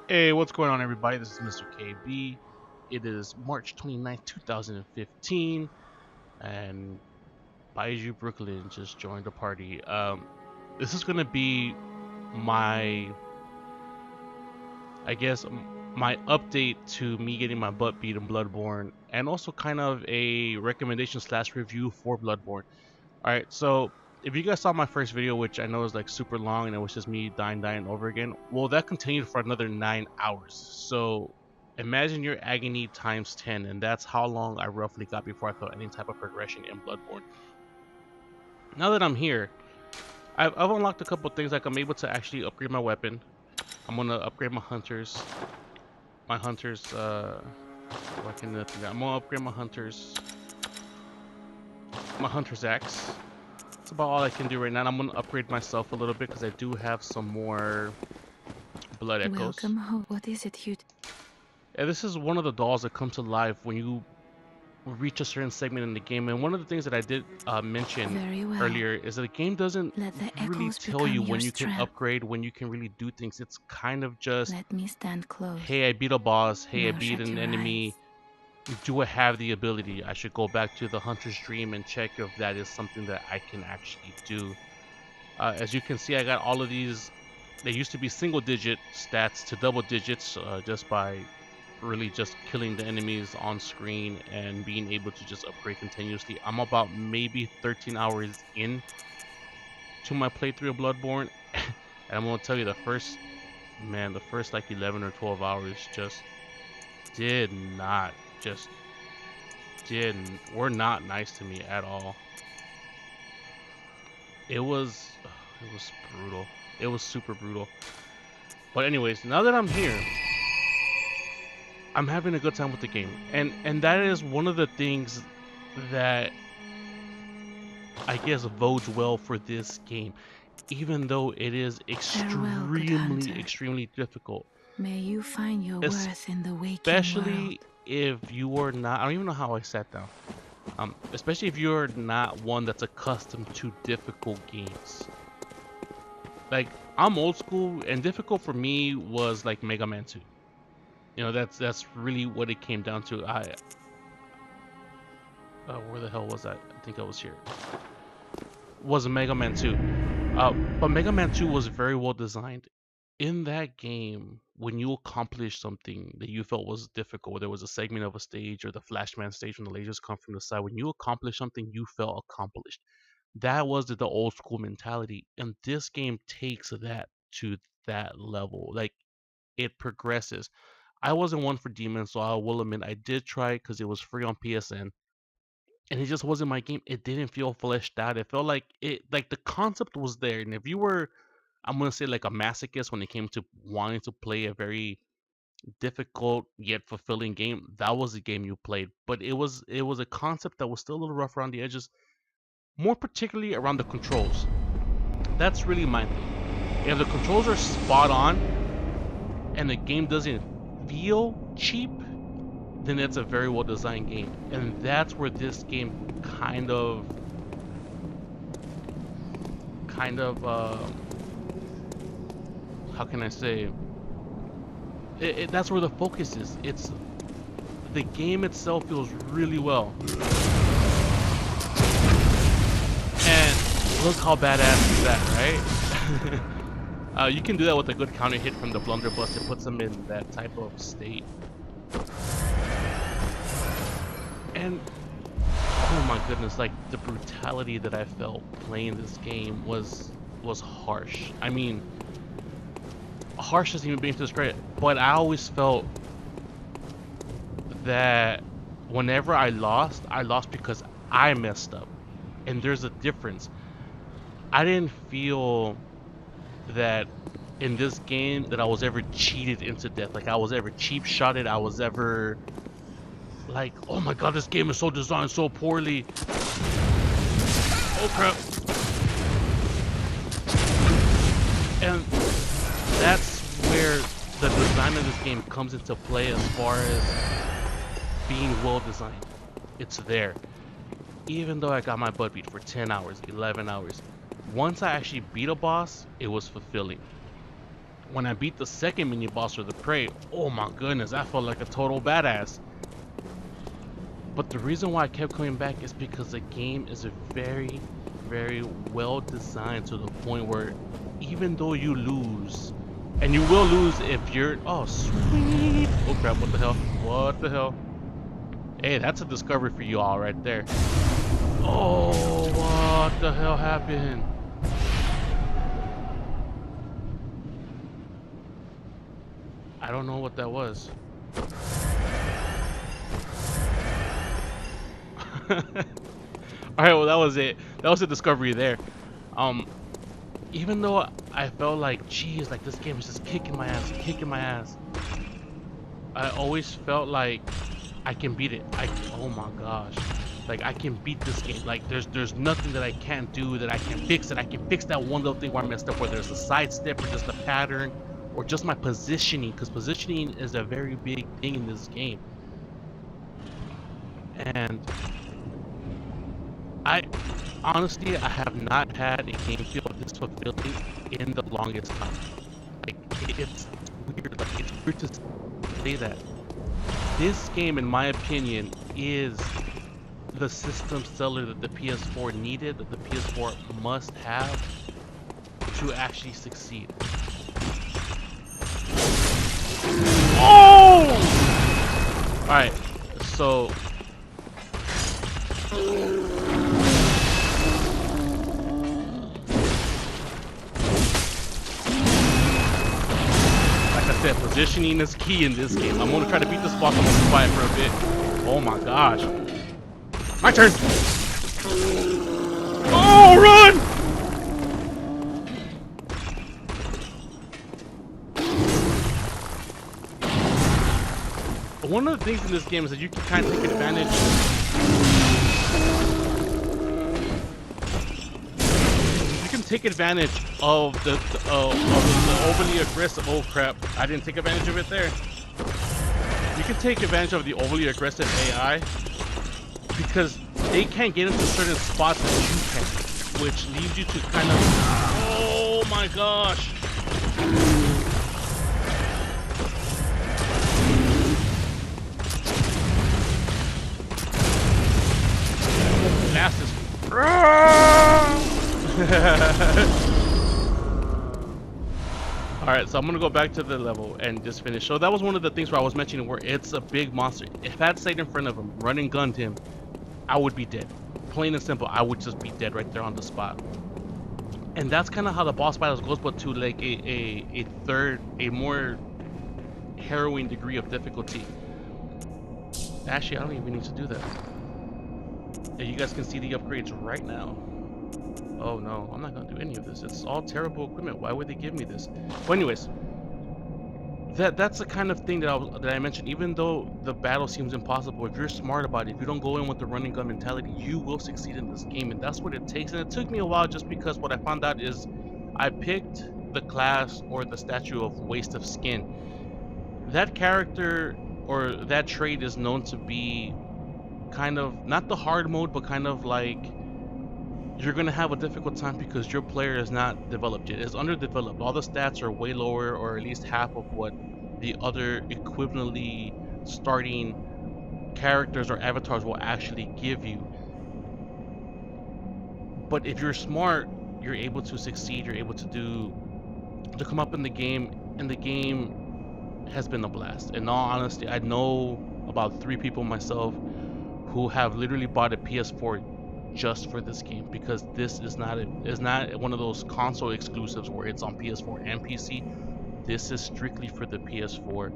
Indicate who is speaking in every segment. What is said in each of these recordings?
Speaker 1: Hey, what's going on, everybody? This is Mr.KB. It is March 29th, 2015, and Baiju Brooklyn just joined the party. This is gonna be my, I guess, my update to me getting my butt beat in Bloodborne, and also kind of a recommendation slash review for Bloodborne. All right, so if you guys saw my first video, which I know is like super long and it was just me dying over again, well, that continued for another 9 hours. So imagine your agony times 10, and that's how long I roughly got before I felt any type of progression in Bloodborne. Now that I'm here, I've unlocked a couple things. Like I'm able to actually upgrade my weapon. I'm gonna upgrade my hunters. My hunters. Why can nothing? I'm gonna upgrade my hunters. My hunter's axe. That's about all I can do right now. I'm gonna upgrade myself a little bit because I do have some more blood echoes.
Speaker 2: Welcome home. What is it you...
Speaker 1: Yeah, this is one of the dolls that come to life when you reach a certain segment in the game. And one of the things that I did mention
Speaker 2: Very well.
Speaker 1: earlier is that the game doesn't
Speaker 2: Let the
Speaker 1: really
Speaker 2: echoes
Speaker 1: tell
Speaker 2: become
Speaker 1: you
Speaker 2: your
Speaker 1: when you can
Speaker 2: strength.
Speaker 1: upgrade, when you can really do things. It's kind of just,
Speaker 2: Let me stand close.
Speaker 1: hey, I beat a boss. Hey, I
Speaker 2: Now
Speaker 1: beat
Speaker 2: shut
Speaker 1: an
Speaker 2: your eyes.
Speaker 1: enemy. Do I have the ability? I should go back to the hunter's dream and check if that is something that I can actually do. As you can see, I got all of these. They used to be single digit stats to double digits just by really just killing the enemies on screen and being able to just upgrade continuously. I'm about maybe 13 hours in to my playthrough of Bloodborne. And I'm going to tell you the first like 11 or 12 hours just did not, just were not nice to me at all. It was brutal. It was super brutal. But anyways, now that I'm here, I'm having a good time with the game, and that is one of the things that I guess bodes well for this game, even though it is
Speaker 2: Farewell, good hunter.
Speaker 1: extremely difficult,
Speaker 2: May you find your worth in the waking world.
Speaker 1: especially if you are not. I don't even know how I sat down. Especially if you're not one that's accustomed to difficult games. Like I'm old school, and difficult for me was like Mega Man 2. You know, that's really what it came down to. Where the hell was I? I think I was here. Was Mega Man 2. But Mega Man 2 was very well designed. In that game, when you accomplish something that you felt was difficult, whether it was a segment of a stage or the Flashman stage when the lasers come from the side, when you accomplish something, you felt accomplished. That was the old school mentality. And this game takes that to that level. Like, it progresses. I wasn't one for Demon, so I will admit I did try it because it was free on PSN, and it just wasn't my game. It didn't feel fleshed out. It felt like the concept was there, and if you were, I'm gonna say like a masochist when it came to wanting to play a very difficult yet fulfilling game, that was the game you played. But it was a concept that was still a little rough around the edges, more particularly around the controls. That's really my thing. If the controls are spot on and the game doesn't feel cheap, then it's a very well designed game. And that's where this game kind of how can I say that's where the focus is. It's the game itself feels really well, and look how badass is that, right? You can do that with a good counter hit from the blunderbuss. It puts them in that type of state. And oh my goodness, like the brutality that I felt playing this game was harsh. I mean, harsh doesn't even bring to this credit, but I always felt that whenever I lost because I messed up. And there's a difference. I didn't feel that in this game that I was ever cheated into death. Like I was ever cheap shotted. I was ever like, oh my god, this game is so designed so poorly. Oh crap. And that's where the design of this game comes into play as far as being well designed. It's there. Even though I got my butt beat for 10 hours, 11 hours, once I actually beat a boss, it was fulfilling. when I beat the second mini boss or the prey, oh my goodness, I felt like a total badass. But the reason why I kept coming back is because the game is a very, very well designed to the point where even though you lose, and you will lose if you're, oh sweet, oh crap, what the hell, what the hell? Hey, that's a discovery for you all right there. Oh, what the hell happened? I don't know what that was. Alright, well that was it. That was a discovery there. Even though I felt like, geez, like this game is just kicking my ass, kicking my ass, I always felt like I can beat it. Oh my gosh. Like I can beat this game. Like there's nothing that I can't do, that I can fix, that I can fix that one little thing where I messed up, whether it's a sidestep or just a pattern or just my positioning, because positioning is a very big thing in this game. And I honestly, I have not had a game feel this fulfilling in the longest time. Like it's weird. Like it's weird to say that. This game, in my opinion, is the system seller that the PS4 needed, that the PS4 must have to actually succeed. Oh! Alright, so like I said, positioning is key in this game. I'm gonna try to beat this boss. I'm gonna be quiet for a bit. Oh my gosh. My turn! Oh, run! One of the things in this game is that you can kind of take advantage. You can take advantage of the overly aggressive. Oh crap! I didn't take advantage of it there. You can take advantage of the overly aggressive AI because they can't get into certain spots that you can, which leaves you to kind of. Oh my gosh! Last is. Alright, so I'm gonna go back to the level and just finish. So that was one of the things where I was mentioning where it's a big monster. If I had stayed in front of him, run and gunned him, I would be dead. Plain and simple, I would just be dead right there on the spot. And that's kind of how the boss battles goes, but to like a more harrowing degree of difficulty. Actually, I don't even need to do that. And you guys can see the upgrades right now. Oh no, I'm not gonna do any of this. It's all terrible equipment. Why would they give me this? Well, anyways, that's the kind of thing that I mentioned. Even though the battle seems impossible, if you're smart about it, if you don't go in with the running gun mentality, you will succeed in this game, and that's what it takes. And it took me a while just because what I found out is I picked the class or the statue of Waste of Skin. That character or that trait is known to be kind of not the hard mode, but kind of like you're gonna have a difficult time because your player is not developed yet. It's underdeveloped. All the stats are way lower, or at least half of what the other equivalently starting characters or avatars will actually give you. But if you're smart, you're able to succeed. You're able to come up in the game, and the game has been a blast. In all honesty, I know about 3 people myself who have literally bought a PS4 just for this game, because this is not one of those console exclusives where it's on PS4 and PC. This is strictly for the PS4.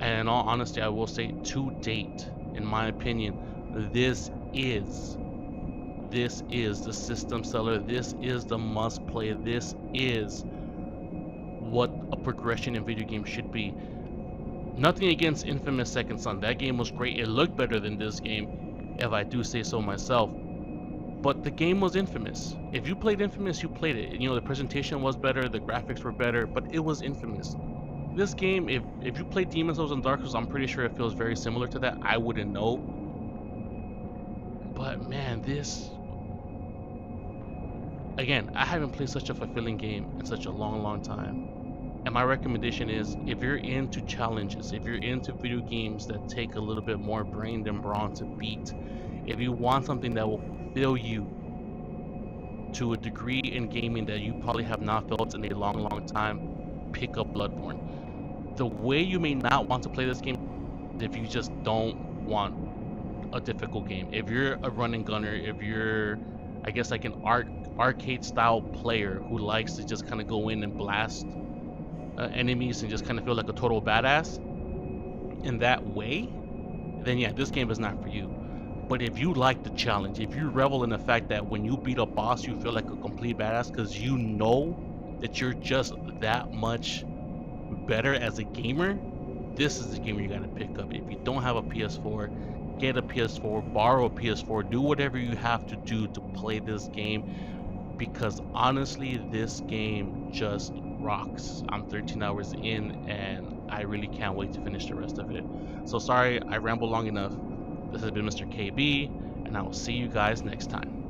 Speaker 1: And in all honesty, I will say, to date, in my opinion, this is the system seller. This is the must play. This is what a progression in video games should be. Nothing against Infamous Second Son. That game was great. It looked better than this game, if I do say so myself. But the game was Infamous. If you played Infamous, you played it. You know, the presentation was better, the graphics were better, but it was Infamous. This game, if you played Demon's Souls and Dark Souls, I'm pretty sure it feels very similar to that. I wouldn't know. But man, this... Again, I haven't played such a fulfilling game in such a long, long time. And my recommendation is, if you're into challenges, if you're into video games that take a little bit more brain than brawn to beat, if you want something that will fulfill you to a degree in gaming that you probably have not felt in a long time, pick up BloodBorne. The way you may not want to play this game is if you just don't want a difficult game. If you're a running gunner, if you're, I guess, like an arcade style player who likes to just kind of go in and blast enemies and just kind of feel like a total badass in that way, then yeah, this game is not for you. But if you like the challenge, if you revel in the fact that when you beat a boss, you feel like a complete badass because you know that you're just that much better as a gamer, this is the game you gotta pick up. If you don't have a PS4, get a PS4, borrow a PS4, do whatever you have to do to play this game, because honestly, this game just rocks. I'm 13 hours in and I really can't wait to finish the rest of it. So sorry I rambled long enough. This has been Mr. KB, and I will see you guys next time.